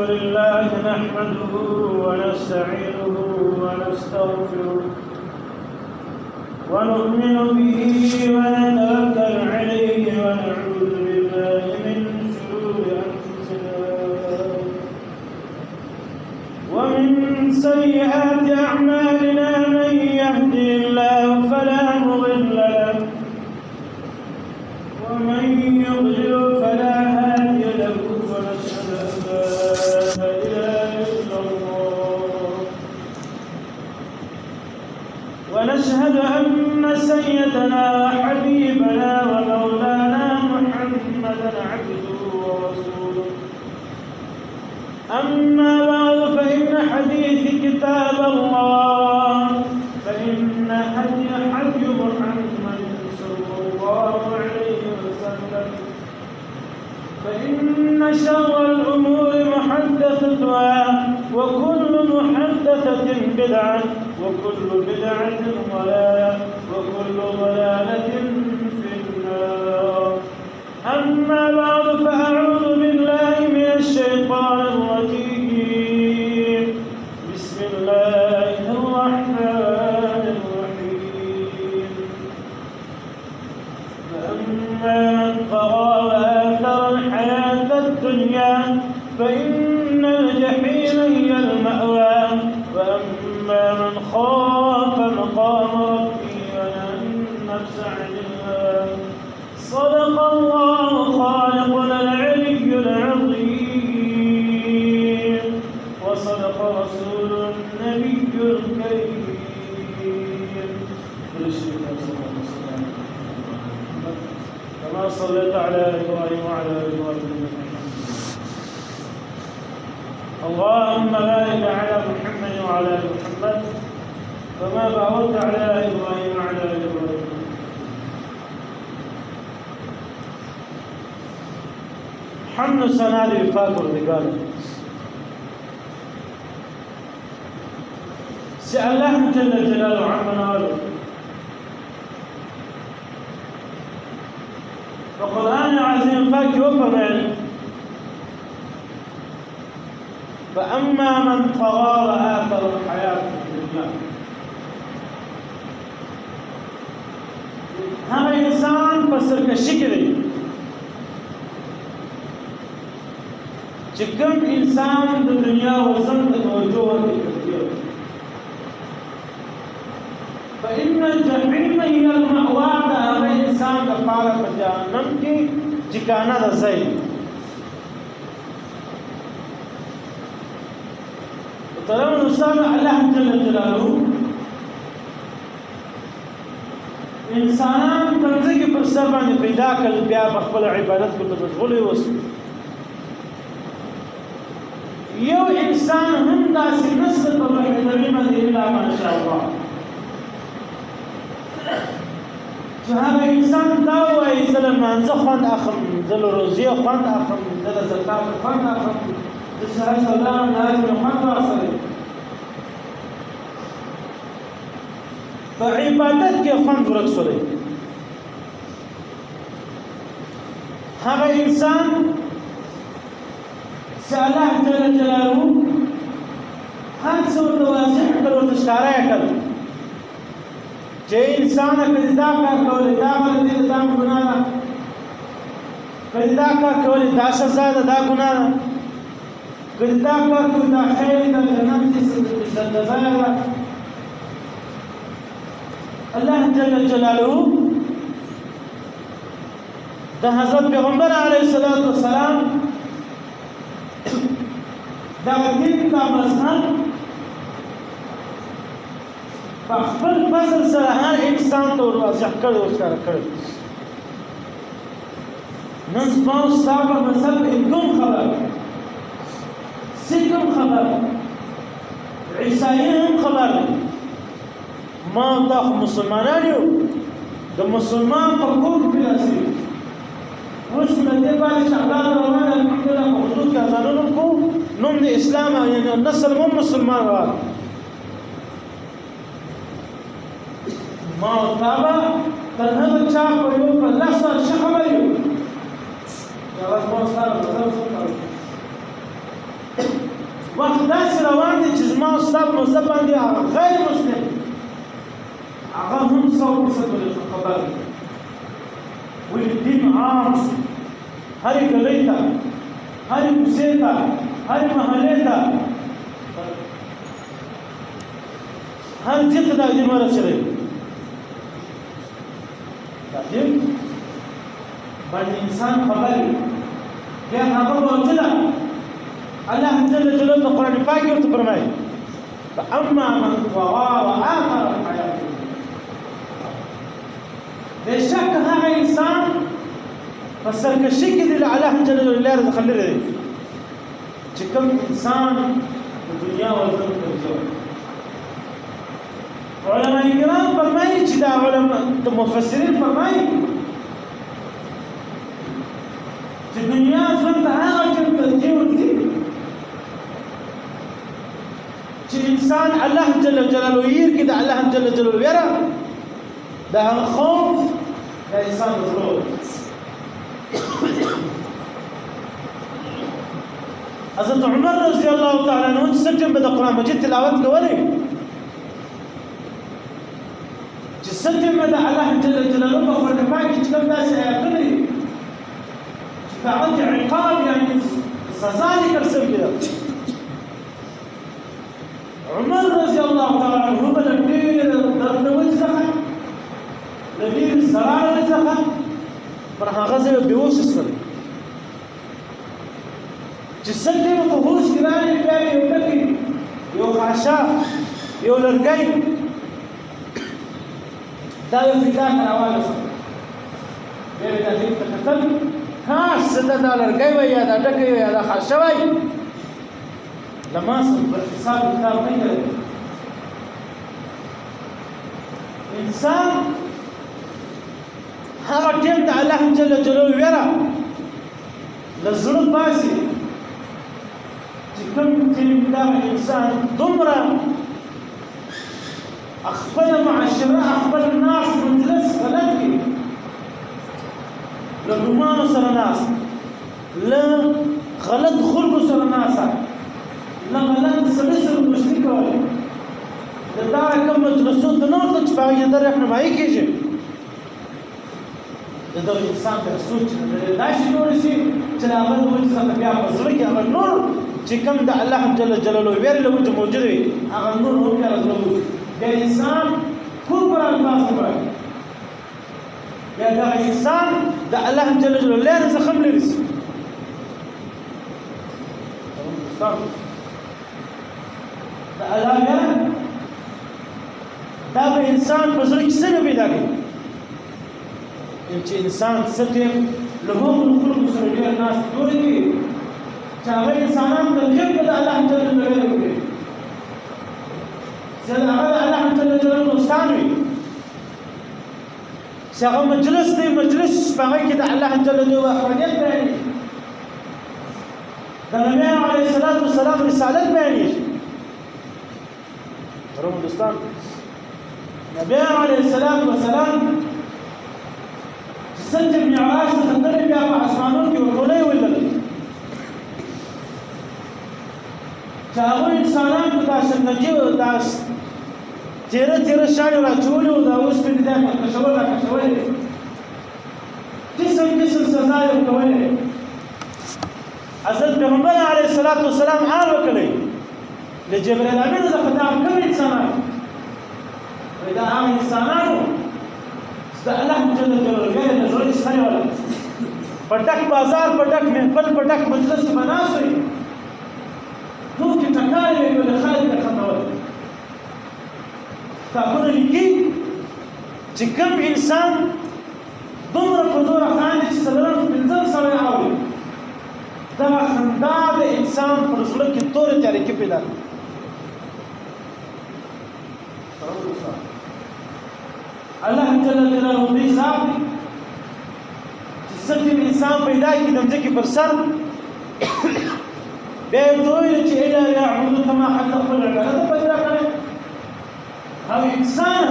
لله نحمده ونستعينه ونستغفره ونؤمن به ونتوكل عليه ونعوذ بالله من شرور أنفسنا ومن سيئات أعمالنا من يهدي الله فلا مضل له ومن يضلل فلا هادي له ونشهد أن لا إله إلا الله ونشهد أن سيدنا وحبيبنا ومولانا محمدا عبده ورسوله أما بعد فإن حديث كتاب الله فإن هدي محمد صلى الله عليه وسلم فإن شر الأمور محدثتها وكل محدثة بدعة وكل بدعة ضلالة وكل ضلالة في النار أما بعد فأعوذ بالله من الشيطان الرجيم بسم الله الرحمن الرحيم فأما من طغى وآثر الحياة الدنيا فإن الجحيم هي المأوى وأما من خاف مقام ربه ونهى النفس عن الهوى صدق الله خالقنا العلي العظيم وصدق رسوله النبي الكريم كما صليت على إبراهيم وعلى آل إبراهيم اللهم بارك على محمد وعلى آل محمد كما باركت على إبراهيم وعلى آل إبراهيم حمد ثنا لوفاق پروردگار سے اللہ جل جلالہ عمنا وقرآن عظيم فاك وفرمائل فأما من طغى وآثر الحياة الدنيا ہم انسان پسر کا شکر ہے چکم انسان دنیا وزن توجہ کی فإن الجحيم هي المأوى هذا إنسان كفارة جهنم کی ٹھکانہ رسائی ترون نصان الله جل جلاله انسان تنزکی پر سر باندې پیدا کړل بیا خپل عبادت کو ته مشغول وسو یو انسان هم داسې نسل په وحدوي باندې الا ماشاء الله چې هغه انسان دا وایي چې له مانځه خوند اخم د روزي خوند اخم د زکات خوند اخم د شهر سلام لازم خوند واخلي په عبادت کې خوند ورکړي هغه انسان چې الله جل جلاله هر څه ته واضح کړو اشاره کړو چې انسان کله دا کار کوي دا باندې دا ګناه ده کله دا کار کوي دا سزا ده دا ګناه ده کله دا کار کوي دا خیر ده جنت دې سزا ده الله جل جلاله ده حضرت پیغمبر علیه الصلاۃ والسلام دا دین کا مذهب په خپل فضل سره هر انسان ته واضح کړو او ښکاره کړو نن زموږ صاحب مذهب کوم خبر سکم خبر عیسایان خبر ما دا مسلمانان یو د مسلمان په کور کې راځي اوس په دې باندې شغال روان الحمدلله په حدود کې ځانونو کو نوم د اسلام یعنی نسل مو مسلمان وای ما تابا تنها چا په یو په لاسه شخبه یو روان دي چې زما او ستا په مذهب باندې هغه غیر مسلم هغه هم 100% خبر دی ولې دین عام هرې ګلۍ ته هرې کوڅې ته هرې محلې ته هر ځای ته دا دین ورسېدی دا دین باندې انسان خبر وي بیا هغه موجوده الله جل جلاله قرآن پاک کې ورته فرمایي فاما من طغى وآثر الحياة بشک هغه انسان په سرکشي کې دی الله جل جلاله لاره دخل لري چې کوم انسان د دنیا ورته کوي علماء کرام فرمایي چې دا علماء د مفسرین فرمایي چې دنیا ژوند هغه چې ترجیح ورکړي چې انسان الله جل جلاله ير کې د الله جل جلاله ویره دا خوف د انسان ضرور حضرت عمر رضی الله تعالی عنہ سجن به د قران مجید تلاوت کولې چې سجن به د الله جل جلاله په قران پاک کې کوم داسې آیاتونه چې تعالی عقاب يعني سزا ذکر شوی ده عمر رضی الله تعالی عنہ بل ډېر دردوج څخه د ډېر زرار څخه پر هغه ځای بېهوش شول چې څنګه په هوش کې راغلی بیا یو ټکی یو خاشا یو لرګی دا یو پیدا راواله شو بیا دا دې ته کتل خاص دا لرګی وای یا دا ټکی وای یا دا خاشا وای لماس پر حساب کتاب نه کوي انسان هغه ټیم ته الله جل جلاله ویرا لزړه باسي چې کوم ټیم دا انسان دومره خپل معاشره خپل ناس مجلس غلط کی له ګمانو سره ناس له غلط خلکو سره ناس له غلط سړي سره دوستي کول دا کوم مجلسو ته نور ته چې باغې د رهنمایي کېږي دا انسان ته سوچ دا شي نور شي چې هغه د وجه څخه بیا په زړه کې هغه نور چې کوم د الله جل جلاله ویل له وجه موجود وي هغه نور هم بیا راځي دا انسان کفر الفاظ کوي یا دا انسان د الله جل جلاله لاره څخه لري دا علاقه دا به انسان په زړه کې څنګه پیدا کوي چې انسان ستیم له هغو خلکو سره ډېر ناست جوړې دي چې هغه انسانان د غیب د الله جل جلاله کوي چې هغه د الله جل جلاله دوستان وي چې هغه مجلس دی مجلس په هغه کې د الله جل جلاله وحدانیت بیانېږي د نبی علیه الصلاة والسلام رسالت بیانېږي ورو دوستان نبی علیه الصلاة والسلام څنګه معراج ته تللی بیا په اسمانونو کې ورغلی ولل چې هغه انسانان په دا څنګه دا تیره شاړې راچولې او دا اوس پرې دا کشولې قسم سزا یې ورکولې حضرت پیغمبر علیه الصلاة والسلام حال وکړی د جبرائیل امین څخه دا کوم انسانان دا هغه انسانانو دا الله جل جلاله غیر نظر اسخای ولا پټک بازار پټک محفل پټک مجلس بناسوي نو کې ټکارې له خالق خطول تاسو لیکي چې کوم انسان دومره په زور خاندي چې سلام بنځل سره راوي دا خندا د انسان پر زړه کې تورې تیارې کې پیدا الله جل جلاله دې صاحب چې څنګه انسان پیدا کی د ځکه پر سر به دوی چې اله يعبد كما خلق العباد پیدا کړي او انسان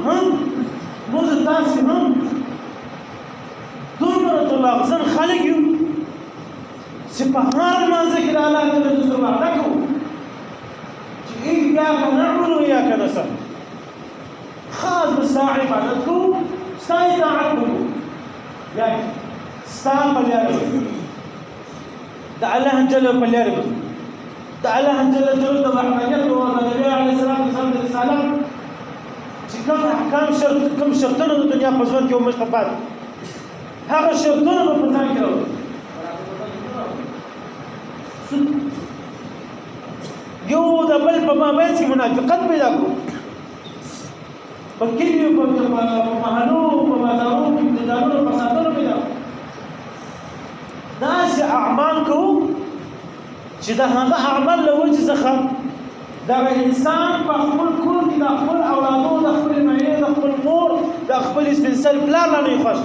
هم موږ تاسو هم دومره لغزن خلک یو چې په هر منځ کې د الله جل جلاله وعده کوو چې ایاک نعبد و ایاک نستعین خاص به ستا عبادت کوو ستا اطاعت کوو یعنې ستا په لاره به د الله جل په لاره به د الله جل جلاله د وحدانیت او د نبي علیه السلام د رسالت چې کوم شرطونه د دنیا په ژوند کې وموږ ته پاتې هغه شرطونه به په ځان کې راوړو یو د بل په مابین کې منافقت پیدا کړو په کلیو په محلو په بازارونو کې اقتدارونو فسادونه پیدا کړو داسې اعمال کوو چې د هغه اعمال له وجې څخه دغه انسان په خپل کور کې د خپل اولادو د خپل معینې د خپل مور د خپل سپین سرې پلار نه وي خوښ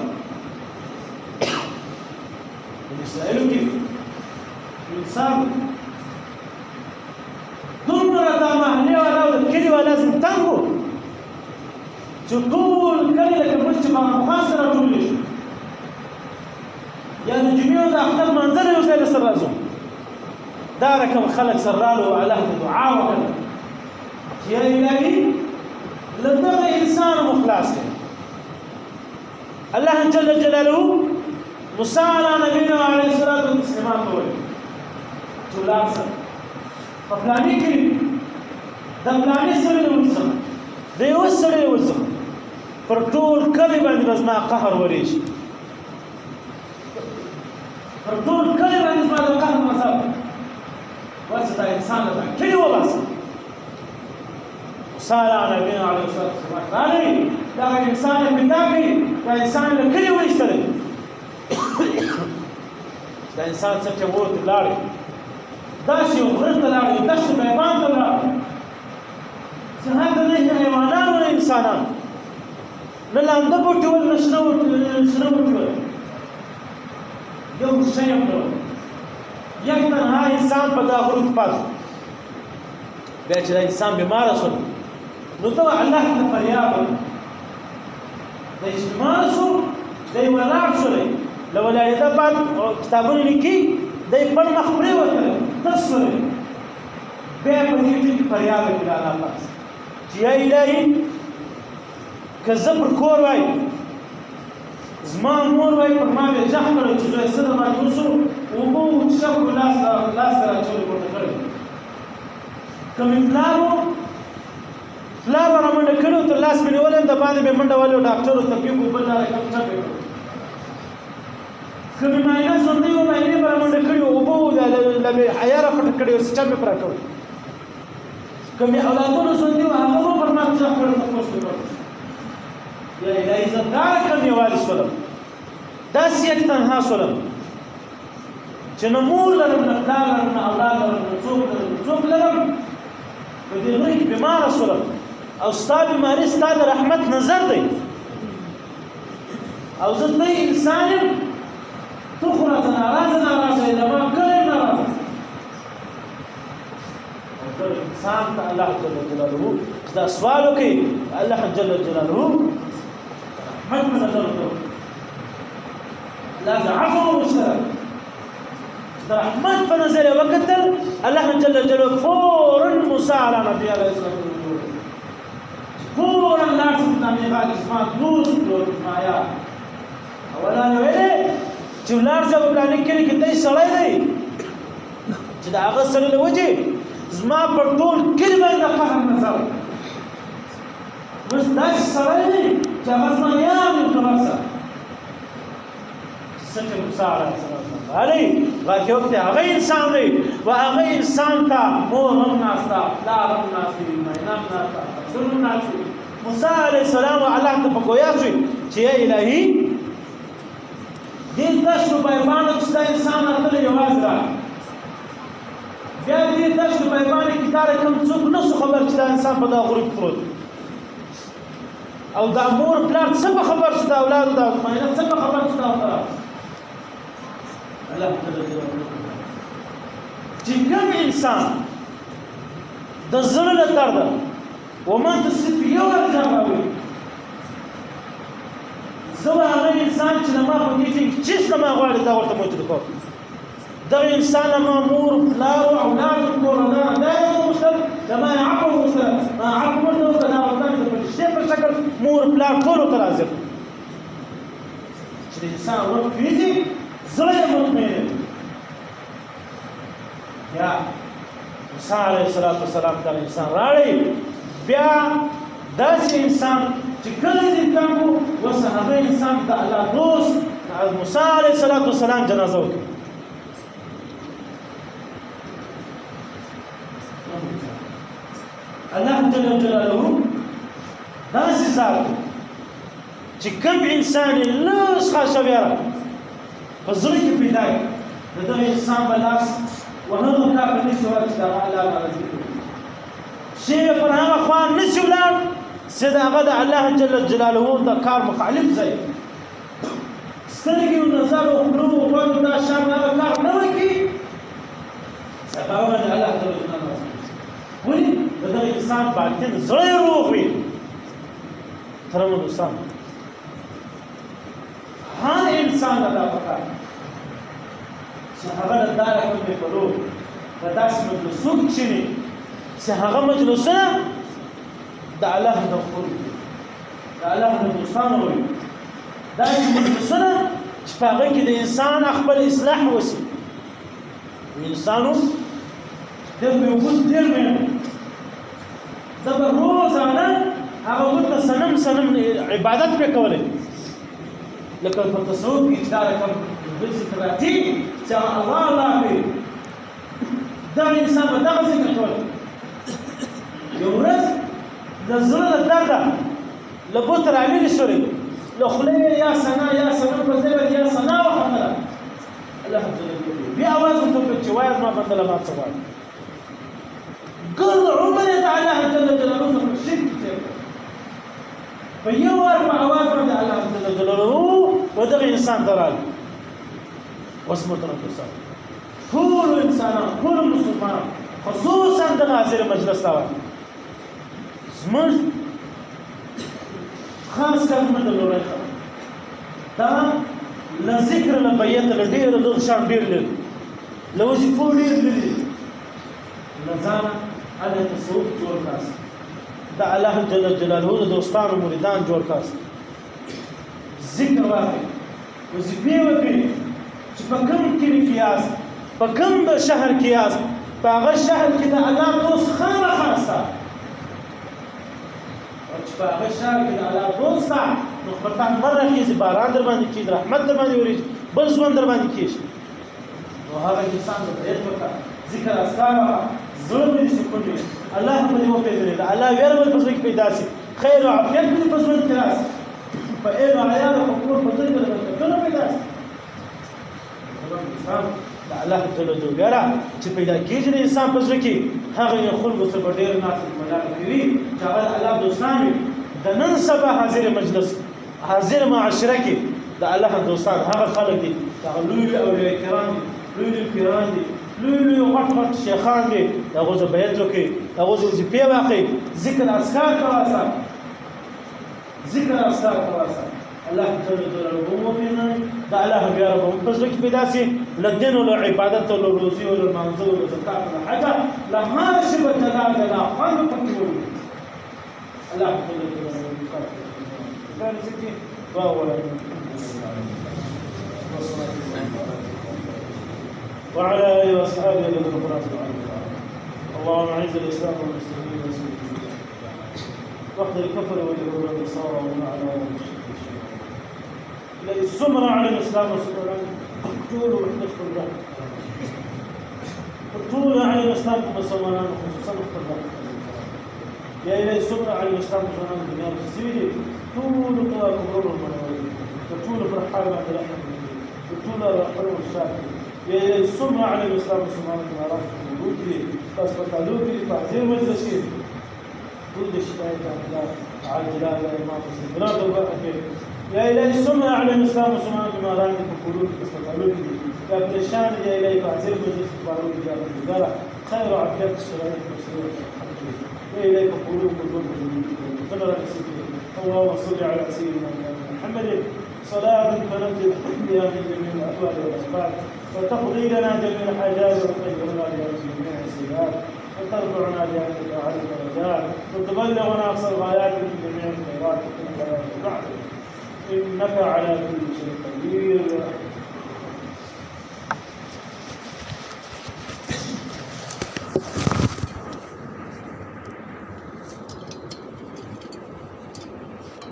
په اسرائیلو کې انسان دومره د محلې والا او د کلي والا ځین تنګ و چې ټول کلي لکه موږ چې ماښام سره ټولې شو یا د جمعې او د اختر منظر یو ځای له سره راځو دا رقم خلک سره رالو الله ته دعا وکړه چې یا الهي له دغه انسان مو خلاص کړه الله جل جلاله موسی علیه نبینا علیه الصلاة والسلام ته وویل چې ولاړ شه په فلاني کلي د فلاني سړي وڅخه د یوه سړي وڅخه پر ټول کلي باندې به زما قهر وریږي پر ټول کلي باندې زما د قهر مذهب ورسه دا انسان له کلي وباسه موسی علیه نبینا علیه الصلاة والسلام راغی دغه انسان یې پیدا کړي دا انسان له کلي وایستلی دا انسان څه چې ورته لاړې داسې یو غره ته لاړې دشت بیابان ته لاړې چې هلته نه حیوانان نه انسانان نه لانده بوټي ول نه شنه بوټي ول یو شی هم نه یک تنها انسان په دا غرو کې پاتې بیا چې دا انسان بیماره شو نو ته الله ته فریاد وکړه دی چې بیماره شو دی ولاړ شولی له ولاړېده بعد کتابونه لیکي دی خپل مخ پرېوتلی تش شولی بیا یې په دې ټیم کې فریاد وکړي د الله پاک چې یا الهي که زه پر کور وای زما مور وای پر ما بیا جخ کړی چې زوی څه د باندې وشو اوبه وڅښه کړو لاس ته راچولې پورته کړی که مې پلار و پلار به رامنډه کړی و تر لاس مې نیولی یم د باندې به یې منډه وهلې و ډاکټر ورته پیپ اوبه لاره کم چپ یې کړو که مې معاینه ژوندۍ و معاینې به رامنډه کړي و اوبه و له مې حیا را پټه کړې و سټپ مې پوره کړی که مې اولادونه ژوندي و هغه به پر ما جخ کړی تپوس مې کړی یا الهي زه دا رقم یوازې شولم داسې یک تنها شولم چې نه مور لرم نه پلار لرم نه اولاد لرم نه څوک لرم په دې غره کې بیماره شولم او ستا بیماري ستا د رحمت نظر دی او زه ته انسان یم ته خو راته ناراضه یې له ما کلی ناراضه او ته انسان ته الله جل جلاله دا سوال وکړي الله جل جلاله رحمت په نظر وکړو لا د عفو مشترک د رحمت په نظر یې وکتل الله جل جلاله فورا موسی علیه نبي علیه السلام فورا لاړ شو د میقات زما دوست زما یار اولا یې ویلې چې ولاړ شه په فلاني کلي کې دی سړی دی چې د هغه سړي له وجې زما پر ټول کلي باندې د قهر نظر بس داسې سړی دی چې هغه زما یار دی خبر شه څنګه موسی علیه السلام علي غاښ وخت هغه انسان دی و هغه انسان ته مور هم ناسته پلار هم ناست وي معاینه هم ناسته ډاکټر هم ناست وي موسی علیه السلام الله ته په ګویا شوي چې یا الهي دې دشتو بیابانو کې ستا انسان راغلی یوازې راغی بیا دې دشتو بیابانو کې تا له کوم څوک نه شو خبر چې دا انسان په دغه غروب پروت او دا مور پلار څه په خبر چې دا اولاد دا معاینه څه په خبر چې دا اولاد الله چې کوم انسان د زړه له درده وما ته صرف یو ارجا راوړي زه به هغه انسان چې له ما په دې ټیم کې چیش نه ما غواړي دا ورته موجود کوم دغه انسان مامور پلار او اولاد کورونه دا یو مشکل کما عقل مشکل ما عقل نو کدا وطن په شی په شکل مور پلار ټول تر حاضر چې انسان ورو کیږي زړه مطمئن یا موسی علیه السلام دا انسان راړي بیا داسې انسان چې کله دې کامو وسهغه انسان د الله دوست موسی علیه السلام جنازه وکړه الله جل جلاله داسې ذات چې کوم انسان لږ خاصه بیاره په زړه کې پیدا کړي د دغه انسان په لاس وهغه کار به نشي ورته د الله راضي شی پر هغه خوا نشي ولاړ چې د هغه د الله جل جلاله د کار مخالف ځای سترګې او نظر او خلو او غوږ دا شان هغه کار نه وکړي سبحان الله جل جلاله ولې د دغه انسان باطن زړه روغ وي ترمو دوستان هر انسان دا پکار چې هغه د دار کوم په لور د داس مجلسو کې چې هغه مجلسونه د الله د خپل د الله د دوستان وي دا مجلسونه چې په هغه کې د انسان خپل اصلاح وسی انسانو د یو ډیر مې دا به روزانه هغه ورته سنم عبادت پرې کولې لکه په تصوف کې دا رقم د ذکراتي چې الله کوي دا انسان په دغه ذکر کول یو ورځ د زړه درده له بوت راویلې شورې له خولې یا ثنا په ځای یا ثنا وحمله الله جل بیا اواز ورته چې وایي ما بدله ما څه وایي ګل عمر د الله جل جلاله په شرک کې په یو ور په اواز باندې الله جل جلاله ودغه انسان درال واسمتنا تاسو ټول انسانان ټول مسلمانان خصوصا د حاضر مجلس تا زموږ خاص کار مند لوري دا لذکر لبیت لډیر لږ شان ډیر لږ لوځي په ډیر لږ لزانا على تصوف جوړ کاس دا الله جل جلاله د دوستانو مریدان جوړ کاس ذکر واقع وظیفه وکړي چې په کوم کې قیاس په کوم شهر قیاس په هغه شهر کې د الله دوست خاصه او چې په هغه شهر کې د الله دوست نو خپلتان مره کې باران در باندې کېږي رحمت در باندې ورېږي بل ژوند در باندې کېږي نو هغه انسان د بیت وکړه ذکر اذکار زړه دې سکون وي الله په دې وپېژني دا الله ویره په ځای کې پیدا شي خیر او عافیت دې په ژوند کې راشي په اې عیال او کور په ځای کې ټول پیدا شي دا الله جل جلاله چې پیدا کېږي د انسان په ځای کې هغه یو خلکو څخه ډېر ناصر ملال کوي چې هغه الله دوستان وي د نن سبا حاضر مجلس حاضر معاشره کې د الله دوستان هغه خلک دي هغه لوی اولیاء کرام دي لوی پیران دي لوی غټ شیخان دي هغه ز بیت وکي هغه ز په واقع ذکر اذکار کواسا الله جل جلاله هو بنا دا الله بیا رب پس لکه پیدا سي لدین او عبادت او روزي او منځو او زکات او حج لما شبت لا خان پکې الله جل جلاله دا ذکر ولا وعلى آله وأصحابه الذين أنعمت اللهم أعز الإسلام والمسلمين واخذ الكفر واليهود والنصارى ومن على الذي سمر على الإسلام والسلام اقتلوا واحتفظوا الله اقتلوا على الإسلام والسلام خصوصا اقتلوا يا إلهي سمر على الإسلام والسلام الدنيا والسيدي طول كبرون المنورين وطول فرحان بعد الأحد وطول الحلو الشاكر يا إلهي سمر على الإسلام والسلام الإمارات وجودي فاسفتالوكي تعزير والتشكيل كل الشكاية على جلال الإمام مسلم بلا ضربة يا إلهي سمع على الإسلام وسمع بمالك وقلوب فاسفتالوكي يا ابن الشام يا إلهي تعزير والتشكيل فاروك يا رب الجارة خير عبدك الشرائع والسلام يا إلهي قلوب وقلوب اللهم صل على سيدنا محمد صلاة تنجي بها من جميع الأحوال والأسباب وتقضي لنا جميع الحاجات وتطهرنا بها من جميع السيئات وترفعنا بها الى اعلى الدرجات وتبلغنا اقصى الغايات من جميع الخيرات وكل حياه بعد انك على كل شيء قدير.